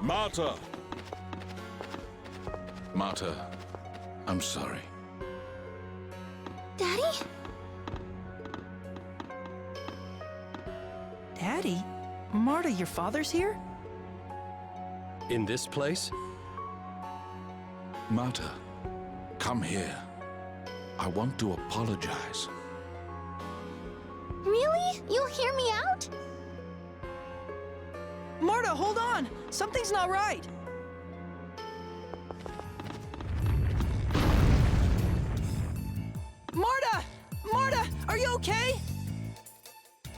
Marta! Marta, I'm sorry. Daddy? Daddy? Marta, your father's here? In this place? Marta, come here. I want to apologize. Really? You'll hear me out? Marta, hold on! Something's not right! Marta! Marta, are you okay?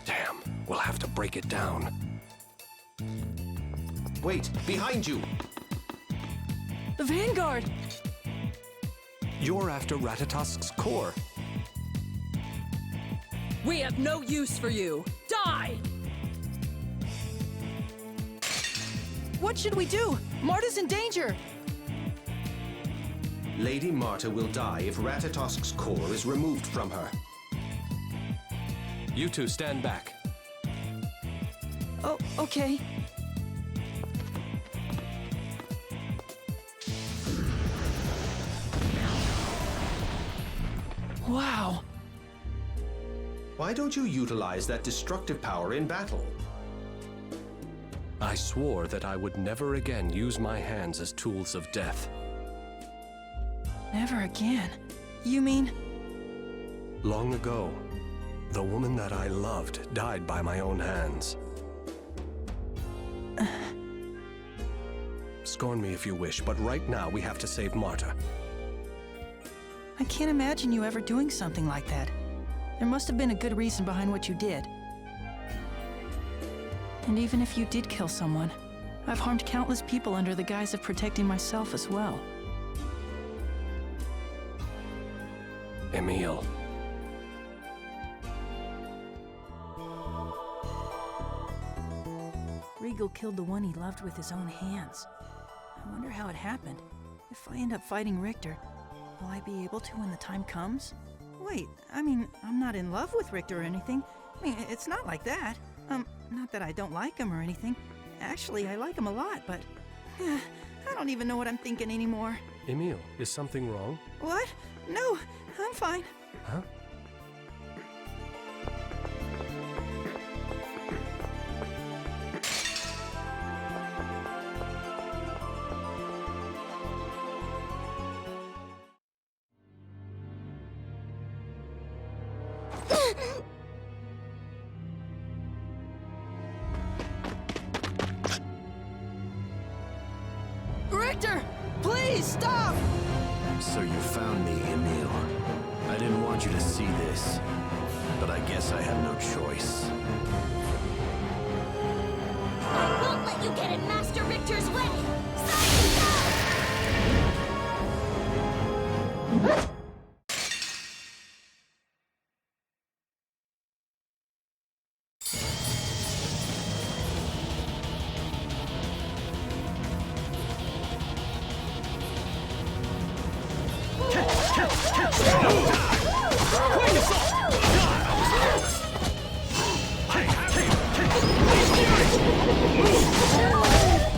Damn, we'll have to break it down. Wait, behind you! The Vanguard! You're after Ratatosk's core. We have no use for you. Die! What should we do? Marta's in danger! Lady Marta will die if Ratatosk's core is removed from her. You two stand back. Oh, okay. Wow. Why don't you utilize that destructive power in battle? I swore that I would never again use my hands as tools of death. Never again. You mean? Long ago, the woman that I loved died by my own hands. Scorn me if you wish, but right now we have to save Marta. I can't imagine you ever doing something like that. There must have been a good reason behind what you did. And even if you did kill someone, I've harmed countless people under the guise of protecting myself as well. Emil. Regal killed the one he loved with his own hands. I wonder how it happened. If I end up fighting Richter, will I be able to when the time comes? Wait, I mean, I'm not in love with Richter or anything. I mean, it's not like that. Not that I don't like him or anything. Actually, I like him a lot, but I don't even know what I'm thinking anymore. Emil, is something wrong? What? No, I'm fine. Huh? Richter! Please, stop! So you found me, Emil. I didn't want you to see this, but I guess I have no choice. I won't let you get in Master Richter's way!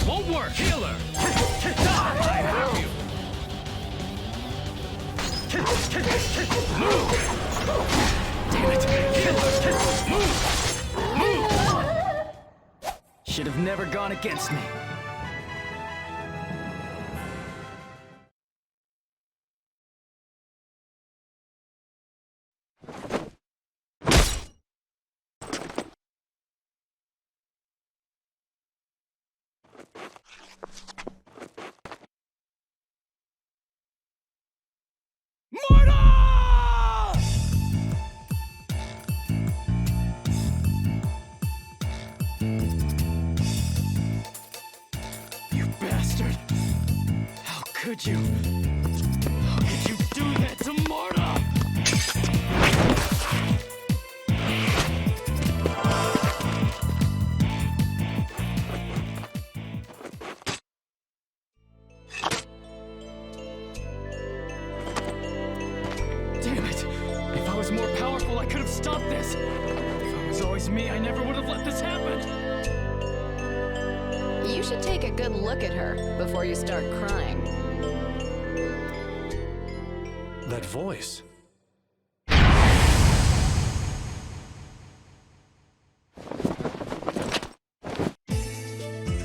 Won't work! Healer! I have you! Move! Damn it! Move! Should have never gone against me. You bastard! How could you? How could you do that to Marta? Damn it! If I was more powerful, I could have stopped this. If it was always me, I never would have let this happen. You should take a good look at her before you start crying. That voice.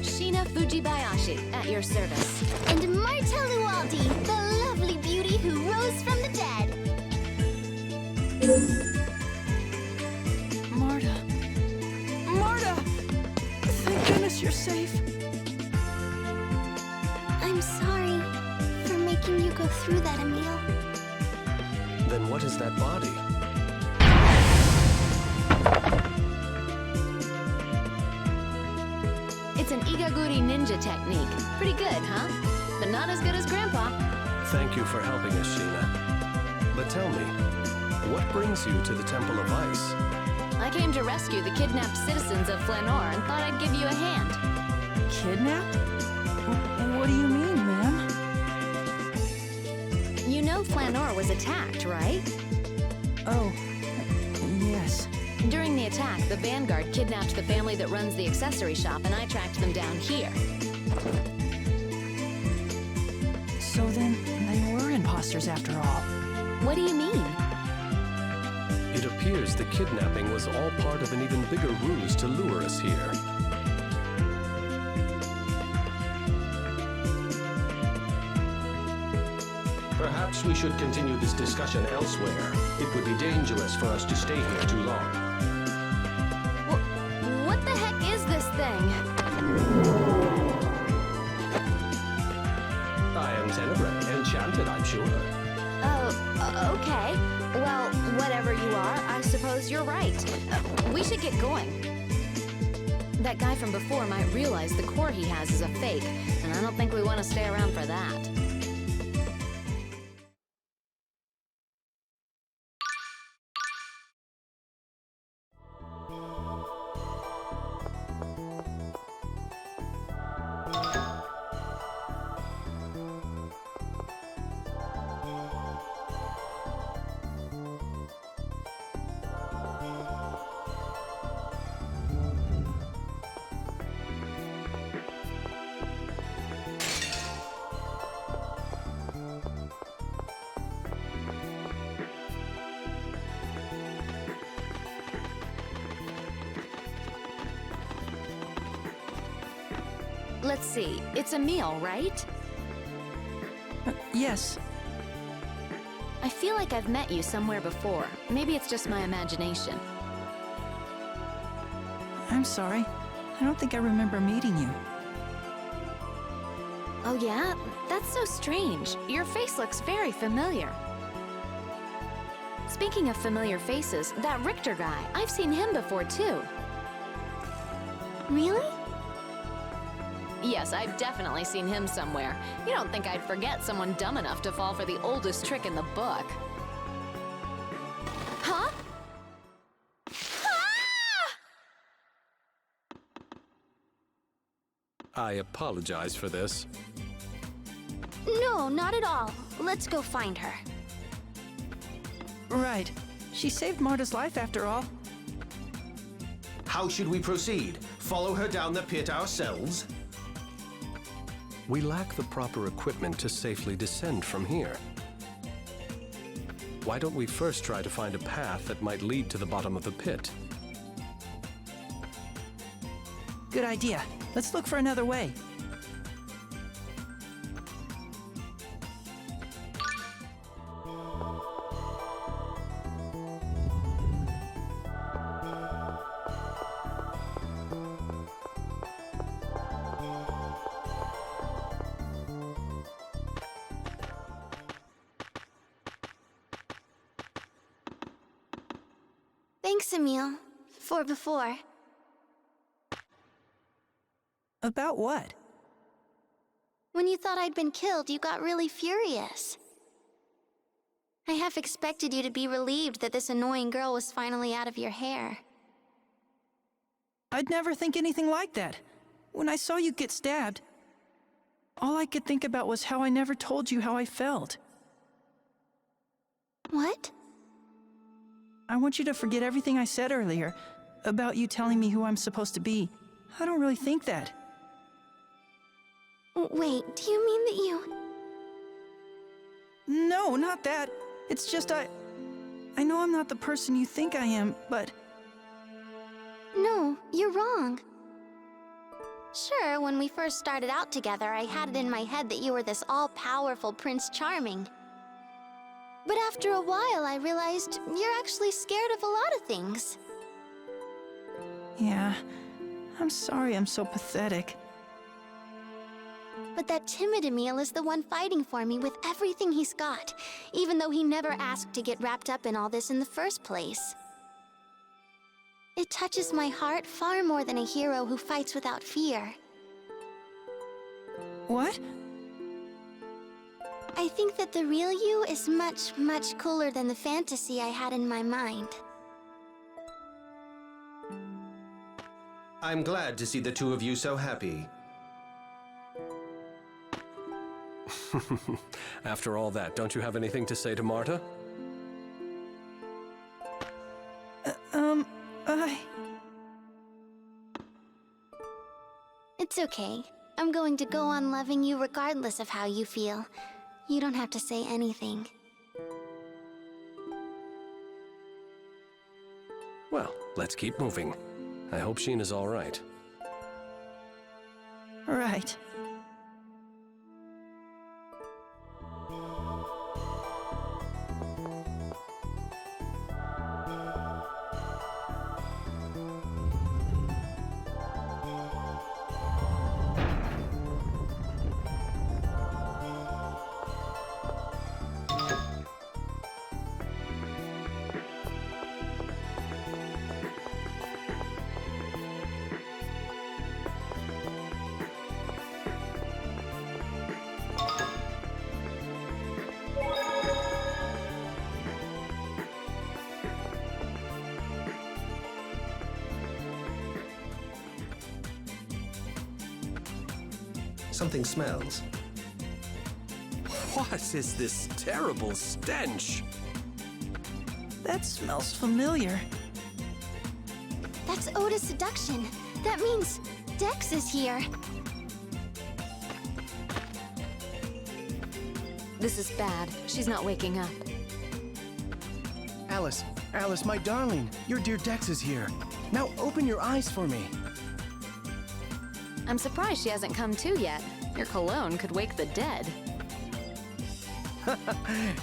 Shina Fujibayashi, at your service. And Marta Lualdi, the lovely beauty who rose from the dead. Marta. Marta! Thank goodness you're safe. I'm sorry for making you go through that, Emil. Then what is that body? It's an Igaguri ninja technique. Pretty good, huh? But not as good as Grandpa. Thank you for helping us, Sheena. But tell me, what brings you to the Temple of Ice? I came to rescue the kidnapped citizens of Flanoir and thought I'd give you a hand. Kidnapped? What do you mean, ma'am? You know Flanoir was attacked, right? Oh, yes. During the attack, the Vanguard kidnapped the family that runs the accessory shop, and I tracked them down here. So then, they were imposters after all. What do you mean? It appears the kidnapping was all part of an even bigger ruse to lure us here. Perhaps we should continue this discussion elsewhere. It would be dangerous for us to stay here too long. What the heck is this thing? I am Tenebrae, enchanted, I'm sure. Oh, okay. Well, whatever you are, I suppose you're right. We should get going. That guy from before might realize the core he has is a fake, and I don't think we want to stay around for that. Let's see, it's Emil, right? Yes. I feel like I've met you somewhere before. Maybe it's just my imagination. I'm sorry. I don't think I remember meeting you. Oh yeah? That's so strange. Your face looks very familiar. Speaking of familiar faces, that Richter guy, I've seen him before too. Really? Yes, I've definitely seen him somewhere. You don't think I'd forget someone dumb enough to fall for the oldest trick in the book. Huh? I apologize for this. No, not at all. Let's go find her. Right. She saved Marta's life after all. How should we proceed? Follow her down the pit ourselves? We lack the proper equipment to safely descend from here. Why don't we first try to find a path that might lead to the bottom of the pit? Good idea. Let's look for another way. Thanks, Emil, for before. About what? When you thought I'd been killed, you got really furious. I half expected you to be relieved that this annoying girl was finally out of your hair. I'd never think anything like that. When I saw you get stabbed, all I could think about was how I never told you how I felt. What? I want you to forget everything I said earlier about you telling me who I'm supposed to be. I don't really think that. Wait, do you mean that you... No, not that. It's just I know I'm not the person you think I am, but... No, you're wrong. Sure, when we first started out together, I had it in my head that you were this all-powerful Prince Charming. But after a while, I realized you're actually scared of a lot of things. Yeah, I'm sorry I'm so pathetic. But that timid Emil is the one fighting for me with everything he's got, even though he never asked to get wrapped up in all this in the first place. It touches my heart far more than a hero who fights without fear. What? I think that the real you is much, much cooler than the fantasy I had in my mind. I'm glad to see the two of you so happy. After all that, don't you have anything to say to Marta? It's okay. I'm going to go on loving you regardless of how you feel. You don't have to say anything. Well, let's keep moving. I hope Sheena's all right. Right. Something smells. What is this terrible stench? That smells familiar. That's Oda's seduction. That means Dex is here. This is bad. She's not waking up. Alice, my darling, your dear Dex is here. Now open your eyes for me. I'm surprised she hasn't come to yet. Your cologne could wake the dead.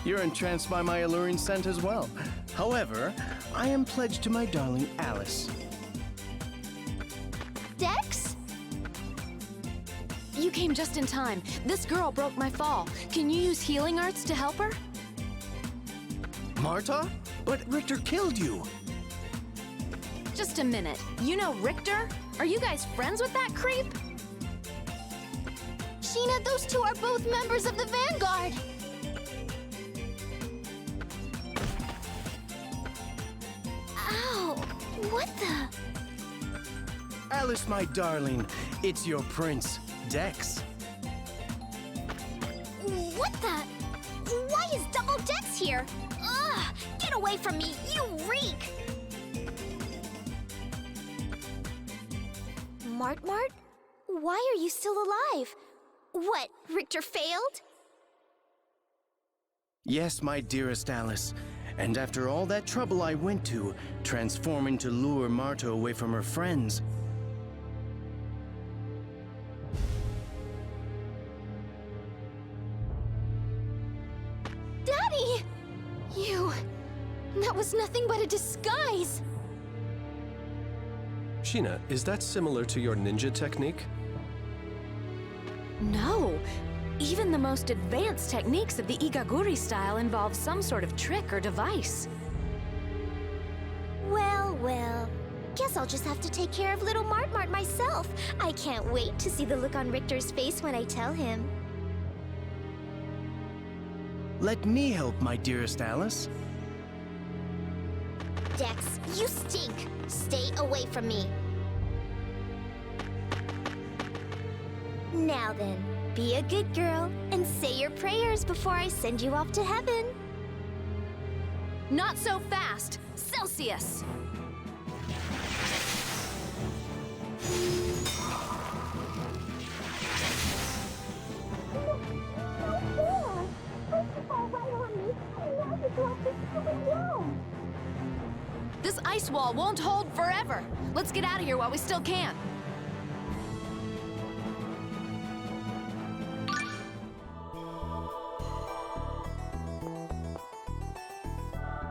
You're entranced by my alluring scent as well. However, I am pledged to my darling Alice. Dex? You came just in time. This girl broke my fall. Can you use healing arts to help her? Marta? But Richter killed you. Just a minute. You know Richter? Are you guys friends with that creep? Sheena, those two are both members of the Vanguard! Ow! What the? Alice, my darling, it's your prince, Dex. What the? Why is Double Dex here? Ugh! Get away from me, you reek! Mart? Why are you still alive? What, Richter failed? Yes, my dearest Alice. And after all that trouble I went to, transforming to lure Marta away from her friends. Daddy! That was nothing but a disguise! Sheena, is that similar to your ninja technique? No. Even the most advanced techniques of the Igaguri style involve some sort of trick or device. Well. Guess I'll just have to take care of little Mart myself. I can't wait to see the look on Richter's face when I tell him. Let me help, my dearest Alice. Dex, you stink. Stay away from me. Now then, be a good girl and say your prayers before I send you off to heaven. Not so fast! Celsius! ice wall won't hold forever. Let's get out of here while we still can.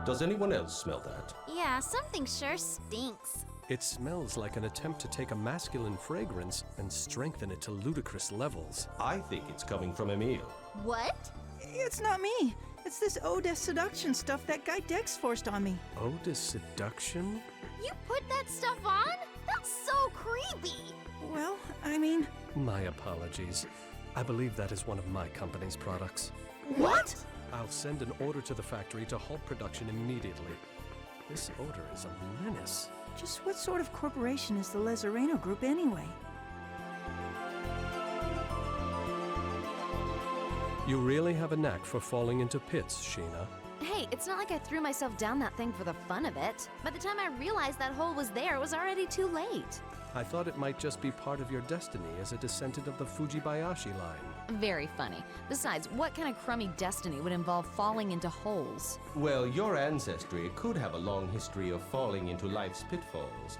Does anyone else smell that? Yeah, something sure stinks. It smells like an attempt to take a masculine fragrance and strengthen it to ludicrous levels. I think it's coming from Emile. What? It's not me. It's this ode of seduction stuff that guy Dex forced on me. Ode of seduction? You put that stuff on? That's so creepy. Well, I mean... My apologies. I believe that is one of my company's products. What? I'll send an order to the factory to halt production immediately. This odor is a menace. Just what sort of corporation is the Lezareno Group anyway? You really have a knack for falling into pits, Sheena. Hey, it's not like I threw myself down that thing for the fun of it. By the time I realized that hole was there, it was already too late. I thought it might just be part of your destiny as a descendant of the Fujibayashi line. Very funny. Besides, what kind of crummy destiny would involve falling into holes? Well, your ancestry could have a long history of falling into life's pitfalls.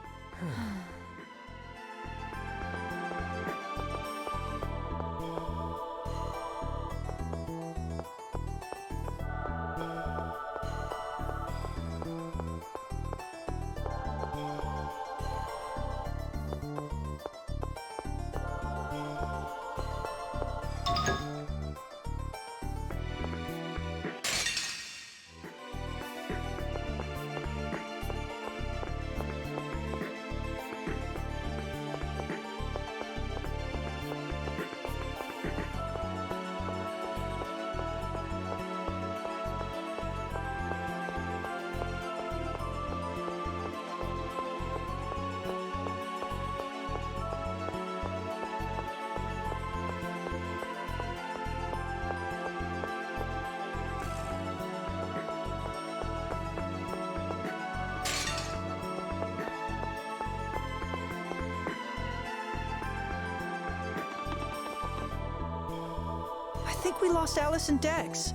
I think we lost Alice and Dex.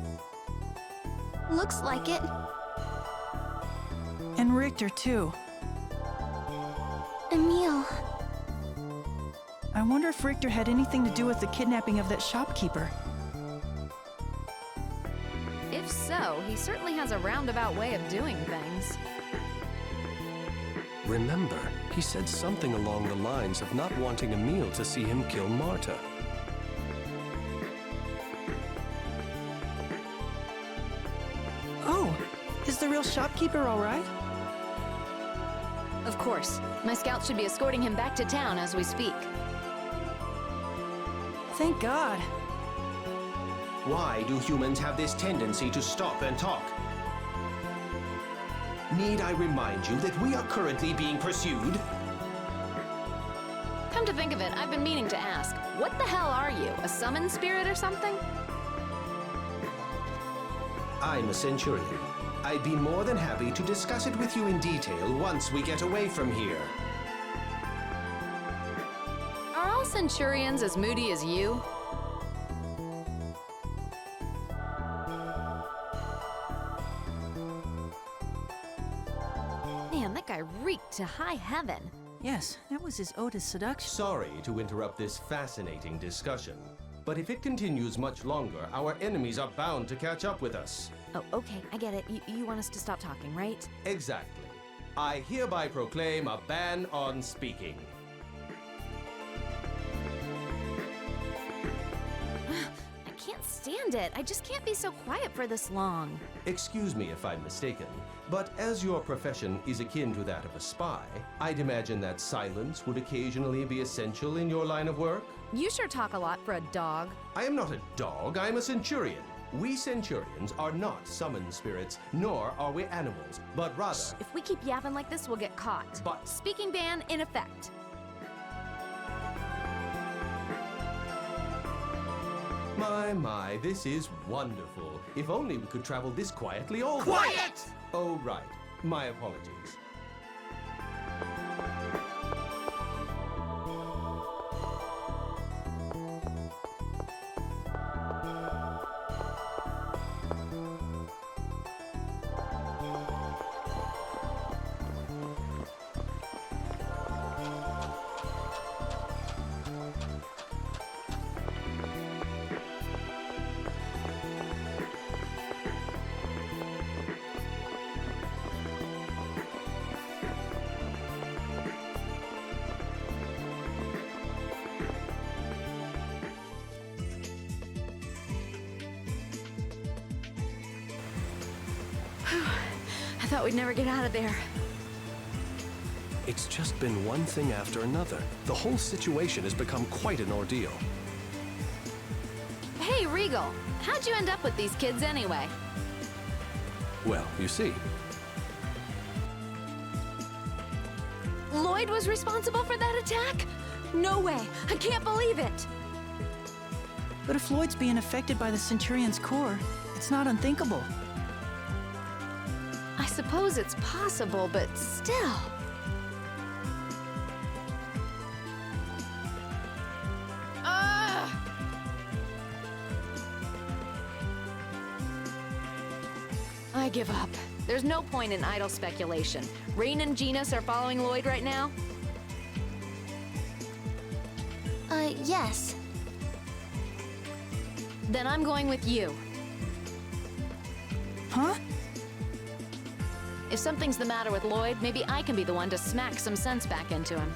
Looks like it. And Richter, too. Emile. I wonder if Richter had anything to do with the kidnapping of that shopkeeper. If so, he certainly has a roundabout way of doing things. Remember, he said something along the lines of not wanting Emile to see him kill Marta. Oh, is the real shopkeeper all right? Of course. My scouts should be escorting him back to town as we speak. Thank God. Why do humans have this tendency to stop and talk? Need I remind you that we are currently being pursued? Come to think of it, I've been meaning to ask. What the hell are you? A summon spirit or something? I'm a Centurion. I'd be more than happy to discuss it with you in detail once we get away from here. Are all Centurions as moody as you? Man, that guy reeked to high heaven. Yes, that was his ode of seduction. Sorry to interrupt this fascinating discussion, but if it continues much longer, our enemies are bound to catch up with us. Oh, okay, I get it. You want us to stop talking, right? Exactly. I hereby proclaim a ban on speaking. I can't stand it. I just can't be so quiet for this long. Excuse me if I'm mistaken, but as your profession is akin to that of a spy, I'd imagine that silence would occasionally be essential in your line of work? You sure talk a lot for a dog. I am not a dog, I am a Centurion. We Centurions are not summoned spirits, nor are we animals, but rather... If we keep yapping like this, we'll get caught. But... Speaking ban in effect. My, this is wonderful. If only we could travel this quietly all... Quiet! Oh, right. My apologies. I thought we'd never get out of there. It's just been one thing after another. The whole situation has become quite an ordeal. Hey, Regal, how'd you end up with these kids anyway? Well, you see, Lloyd was responsible for that attack? No way! I can't believe it! But if Lloyd's being affected by the Centurion's core, it's not unthinkable. I suppose it's possible, but still... I give up. There's no point in idle speculation. Rain and Genus are following Lloyd right now? Yes. Then I'm going with you. Huh? If something's the matter with Lloyd, maybe I can be the one to smack some sense back into him.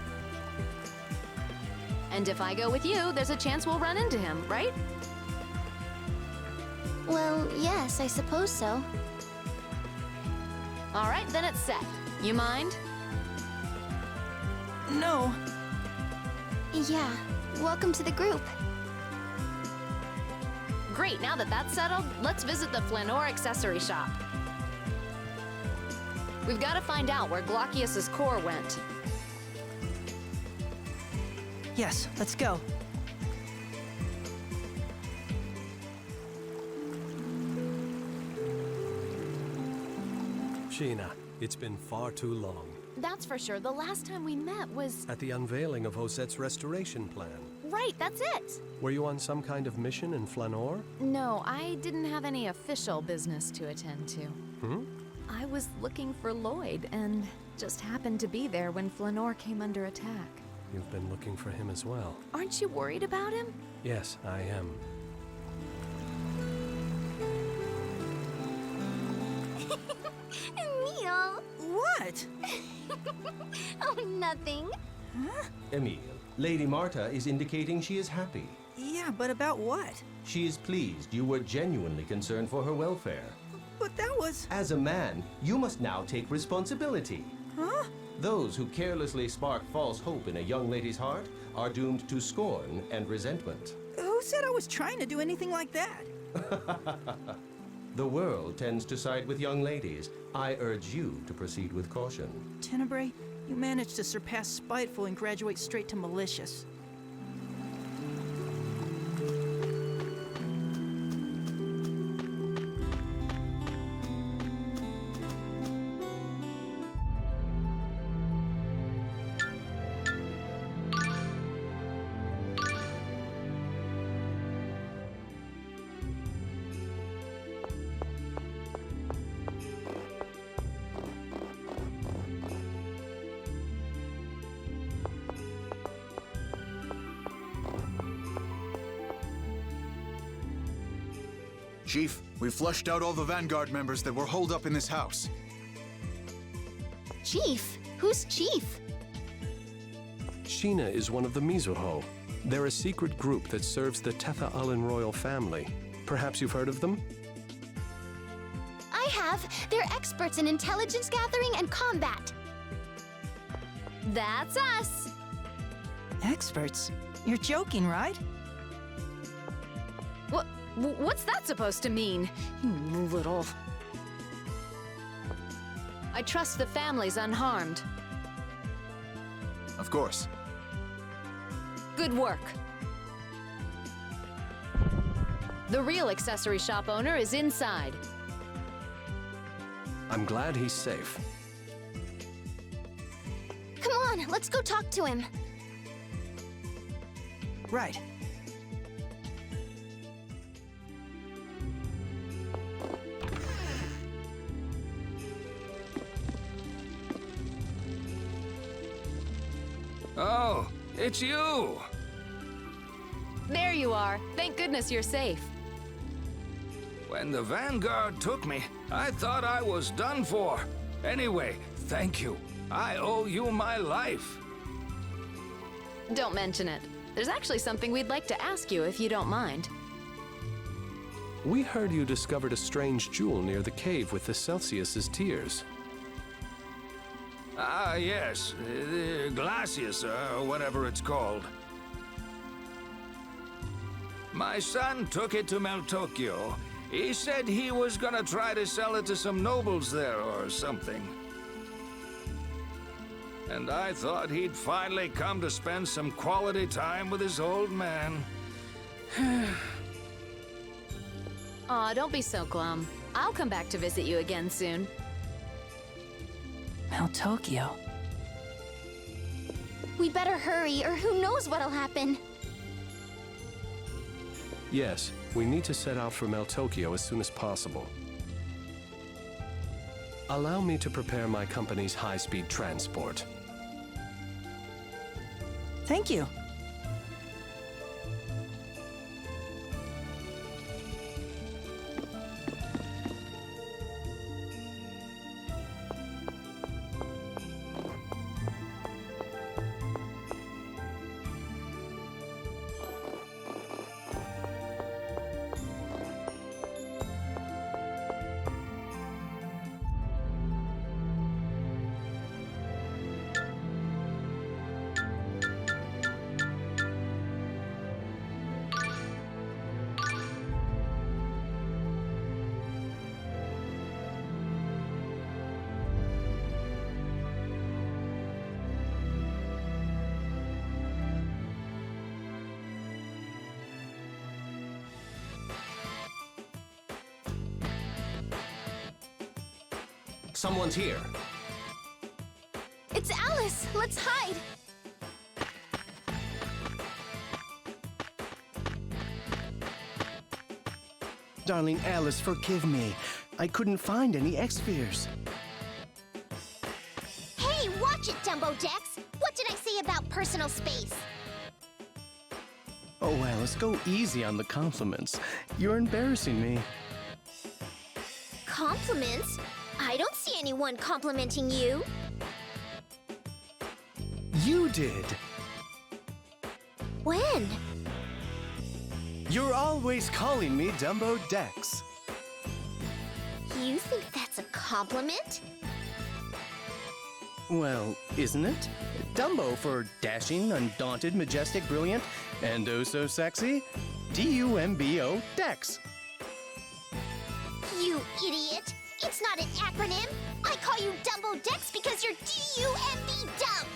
And if I go with you, there's a chance we'll run into him, right? Well, yes, I suppose so. All right, then it's set. You mind? No. Yeah. Welcome to the group. Great, now that that's settled, let's visit the Flanoir accessory shop. We've got to find out where Glaucius's core went. Yes, let's go. Sheena, it's been far too long. That's for sure. The last time we met was... At the unveiling of Josette's restoration plan. Right, that's it! Were you on some kind of mission in Flanoir? No, I didn't have any official business to attend to. I was looking for Lloyd, and just happened to be there when Flanoir came under attack. You've been looking for him as well. Aren't you worried about him? Yes, I am. Emil! What? Oh, nothing. Emil, Lady Marta is indicating she is happy. Yeah, but about what? She is pleased you were genuinely concerned for her welfare. But that was... As a man, you must now take responsibility. Huh? Those who carelessly spark false hope in a young lady's heart are doomed to scorn and resentment. Who said I was trying to do anything like that? The world tends to side with young ladies. I urge you to proceed with caution. Tenebrae, you managed to surpass spiteful and graduate straight to malicious. Chief, we flushed out all the Vanguard members that were holed up in this house. Chief? Who's Chief? Sheena is one of the Mizuho. They're a secret group that serves the Tetha Allen royal family. Perhaps you've heard of them? I have. They're experts in intelligence gathering and combat. That's us! Experts? You're joking, right? What's that supposed to mean? You little... I trust the family's unharmed. Of course. Good work. The real accessory shop owner is inside. I'm glad he's safe. Come on, let's go talk to him. Right. Oh, it's you! There you are. Thank goodness you're safe. When the Vanguard took me, I thought I was done for. Anyway, thank you. I owe you my life. Don't mention it. There's actually something we'd like to ask you if you don't mind. We heard you discovered a strange jewel near the cave with the Celsius's tears. Ah, yes. The Glacius, or whatever it's called. My son took it to Meltokyo. He said he was gonna try to sell it to some nobles there or something. And I thought he'd finally come to spend some quality time with his old man. Aw, don't be so glum. I'll come back to visit you again soon. Meltokyo. We better hurry, or who knows what'll happen. Yes, we need to set out for Meltokyo as soon as possible. Allow me to prepare my company's high-speed transport. Thank you. Someone's here. It's Alice! Let's hide! Darling Alice, forgive me. I couldn't find any X-Spheres. Hey, watch it, Dumbo Dex! What did I say about personal space? Oh, Alice, go easy on the compliments. You're embarrassing me. Compliments? I don't see anyone complimenting you. You did. When? You're always calling me Dumbo Dex. You think that's a compliment? Well, isn't it? Dumbo for dashing, undaunted, majestic, brilliant, and oh so sexy. D-U-M-B-O Dex. You idiot! It's not an acronym! I call you Dumbo Dex because you're D-U-M-B dumb!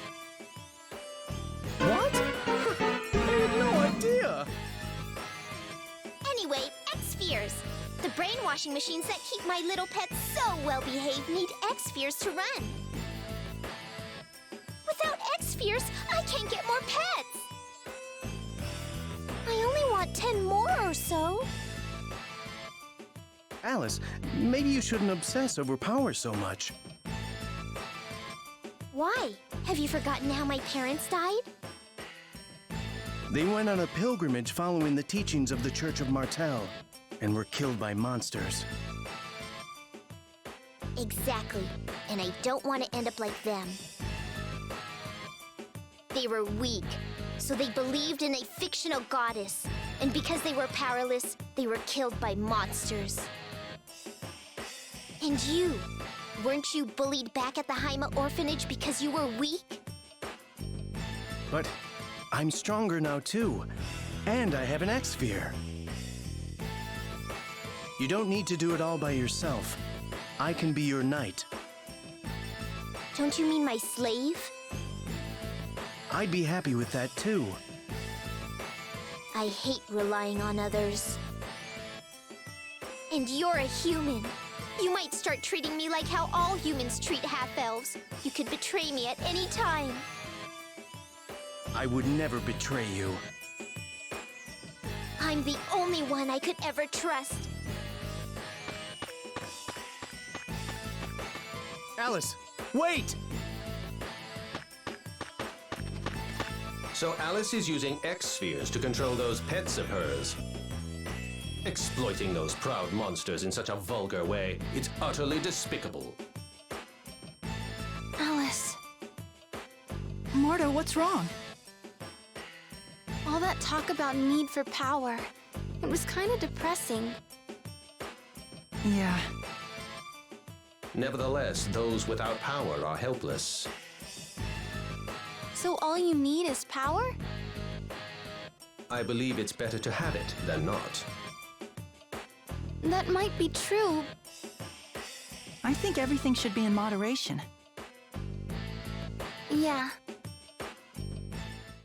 What? I had no idea! Anyway, X-Spheres. The brainwashing machines that keep my little pets so well-behaved need X-Spheres to run. Without X-Spheres, I can't get more pets! I only want 10 more or so. Alice, maybe you shouldn't obsess over power so much. Why? Have you forgotten how my parents died? They went on a pilgrimage following the teachings of the Church of Martel and were killed by monsters. Exactly. And I don't want to end up like them. They were weak, so they believed in a fictional goddess. And because they were powerless, they were killed by monsters. And you, weren't you bullied back at the Haima orphanage because you were weak? But I'm stronger now too, and I have an X-Sphere. You don't need to do it all by yourself. I can be your knight. Don't you mean my slave? I'd be happy with that too. I hate relying on others. And you're a human. You might start treating me like how all humans treat half-elves. You could betray me at any time. I would never betray you. I'm the only one I could ever trust. Alice, wait! So Alice is using X-Spheres to control those pets of hers. Exploiting those proud monsters in such a vulgar way, it's utterly despicable. Alice. Marta, what's wrong? All that talk about need for power, it was kind of depressing. Yeah. Nevertheless, those without power are helpless. So all you need is power? I believe it's better to have it than not. That might be true. I think everything should be in moderation. Yeah.